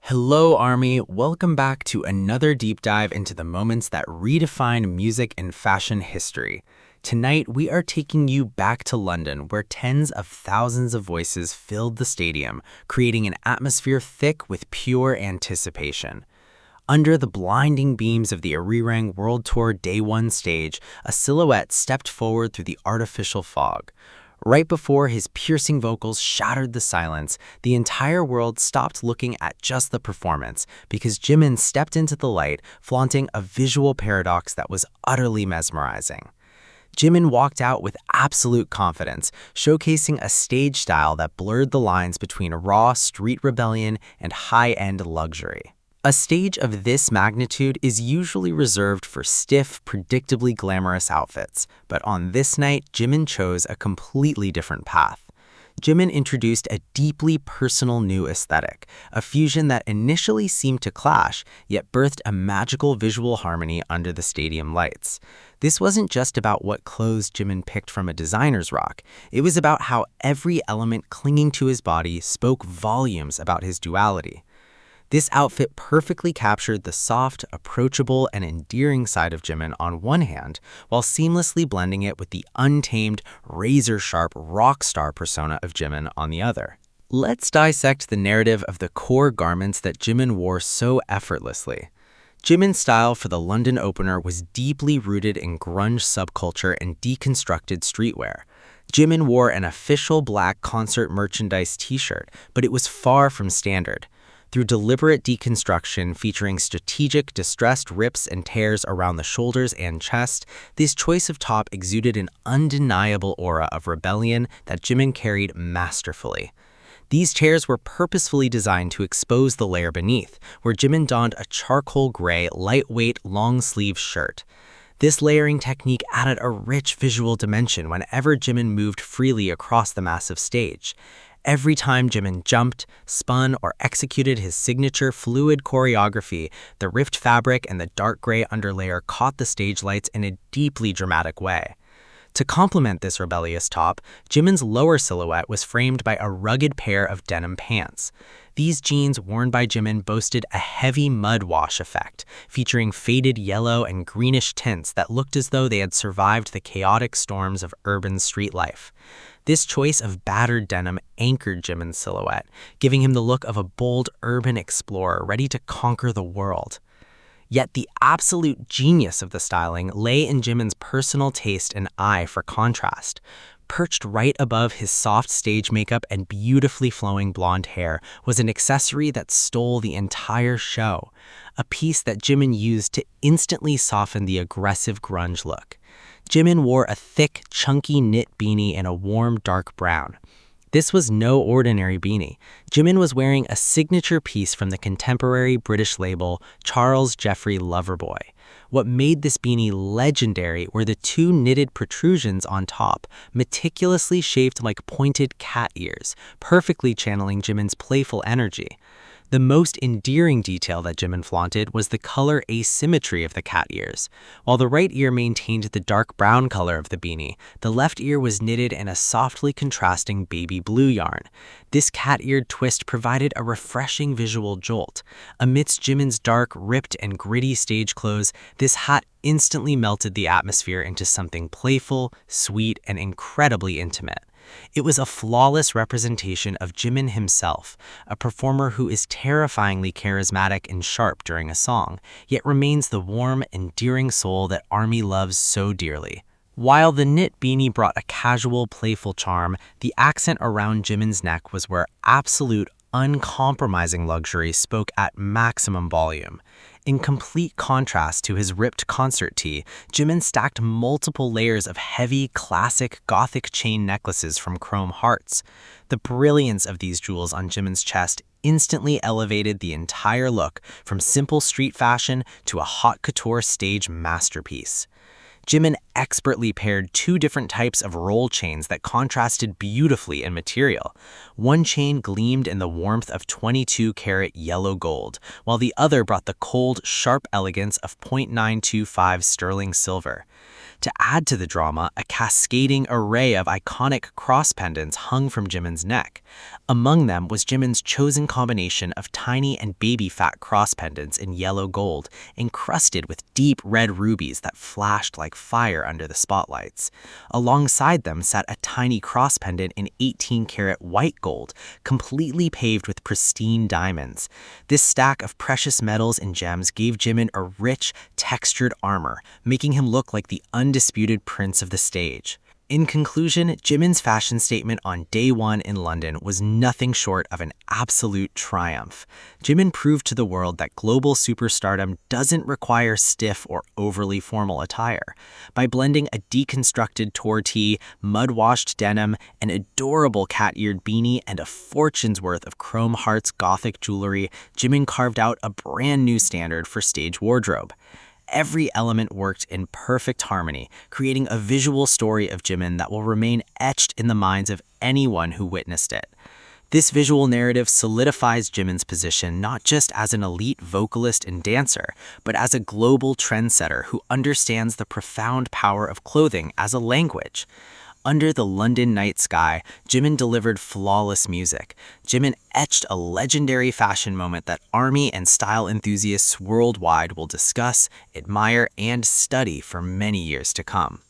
Hello, Army. Welcome back to another deep dive into the moments that redefine music and fashion history. Tonight, we are taking you back to London, where tens of thousands of voices filled the stadium, creating an atmosphere thick with pure anticipation. Under the blinding beams of the Arirang World Tour Day 1 stage, a silhouette stepped forward through the artificial fog. Right before his piercing vocals shattered the silence, the entire world stopped looking at just the performance because Jimin stepped into the light, flaunting a visual paradox that was utterly mesmerizing. Jimin walked out with absolute confidence, showcasing a stage style that blurred the lines between raw street rebellion and high-end luxury. A stage of this magnitude is usually reserved for stiff, predictably glamorous outfits, but on this night, Jimin chose a completely different path. Jimin introduced a deeply personal new aesthetic, a fusion that initially seemed to clash, yet birthed a magical visual harmony under the stadium lights. This wasn't just about what clothes Jimin picked from a designer's rack. It was about how every element clinging to his body spoke volumes about his duality. This outfit perfectly captured the soft, approachable, and endearing side of Jimin on one hand, while seamlessly blending it with the untamed, razor-sharp rock star persona of Jimin on the other. Let's dissect the narrative of the core garments that Jimin wore so effortlessly. Jimin's style for the London opener was deeply rooted in grunge subculture and deconstructed streetwear. Jimin wore an official black concert merchandise t-shirt, but it was far from standard. Through deliberate deconstruction featuring strategic, distressed rips and tears around the shoulders and chest, this choice of top exuded an undeniable aura of rebellion that Jimin carried masterfully. These tears were purposefully designed to expose the layer beneath, where Jimin donned a charcoal gray, lightweight, long-sleeve shirt. This layering technique added a rich visual dimension whenever Jimin moved freely across the massive stage. Every time Jimin jumped, spun, or executed his signature fluid choreography, the ripped fabric and the dark gray underlayer caught the stage lights in a deeply dramatic way. To complement this rebellious top, Jimin's lower silhouette was framed by a rugged pair of denim pants. These jeans worn by Jimin boasted a heavy mud wash effect, featuring faded yellow and greenish tints that looked as though they had survived the chaotic storms of urban street life. This choice of battered denim anchored Jimin's silhouette, giving him the look of a bold urban explorer ready to conquer the world. Yet the absolute genius of the styling lay in Jimin's personal taste and eye for contrast. Perched right above his soft stage makeup and beautifully flowing blonde hair was an accessory that stole the entire show, a piece that Jimin used to instantly soften the aggressive grunge look. Jimin wore a thick, chunky knit beanie in a warm, dark brown. This was no ordinary beanie. Jimin was wearing a signature piece from the contemporary British label Charles Jeffrey Loverboy. What made this beanie legendary were the two knitted protrusions on top, meticulously shaped like pointed cat ears, perfectly channeling Jimin's playful energy. The most endearing detail that Jimin flaunted was the color asymmetry of the cat ears. While the right ear maintained the dark brown color of the beanie, the left ear was knitted in a softly contrasting baby blue yarn. This cat-eared twist provided a refreshing visual jolt. Amidst Jimin's dark, ripped, and gritty stage clothes, this hat instantly melted the atmosphere into something playful, sweet, and incredibly intimate. It was a flawless representation of Jimin himself, a performer who is terrifyingly charismatic and sharp during a song, yet remains the warm, endearing soul that ARMY loves so dearly. While the knit beanie brought a casual, playful charm, the accent around Jimin's neck was where absolute, uncompromising luxury spoke at maximum volume. In complete contrast to his ripped concert tee, Jimin stacked multiple layers of heavy, classic, gothic chain necklaces from chrome hearts. The brilliance of these jewels on Jimin's chest instantly elevated the entire look, from simple street fashion to a haute couture stage masterpiece. Jimin expertly paired two different types of roll chains that contrasted beautifully in material. One chain gleamed in the warmth of 22-karat yellow gold, while the other brought the cold, sharp elegance of .925 sterling silver. To add to the drama, a cascading array of iconic cross pendants hung from Jimin's neck. Among them was Jimin's chosen combination of tiny and baby fat cross pendants in yellow gold, encrusted with deep red rubies that flashed like fire under the spotlights. Alongside them sat a tiny cross pendant in 18-karat white gold, completely paved with pristine diamonds. This stack of precious metals and gems gave Jimin a rich, textured armor, making him look like the undisputed prince of the stage. In conclusion, Jimin's fashion statement on day one in London was nothing short of an absolute triumph. Jimin proved to the world that global superstardom doesn't require stiff or overly formal attire. By blending a deconstructed tour tee, mud-washed denim, an adorable cat-eared beanie, and a fortune's worth of chrome hearts gothic jewelry, Jimin carved out a brand new standard for stage wardrobe. Every element worked in perfect harmony, creating a visual story of Jimin that will remain etched in the minds of anyone who witnessed it. This visual narrative solidifies Jimin's position not just as an elite vocalist and dancer, but as a global trendsetter who understands the profound power of clothing as a language. Under the London night sky, Jimin delivered flawless music. Jimin etched a legendary fashion moment that ARMY and style enthusiasts worldwide will discuss, admire, and study for many years to come.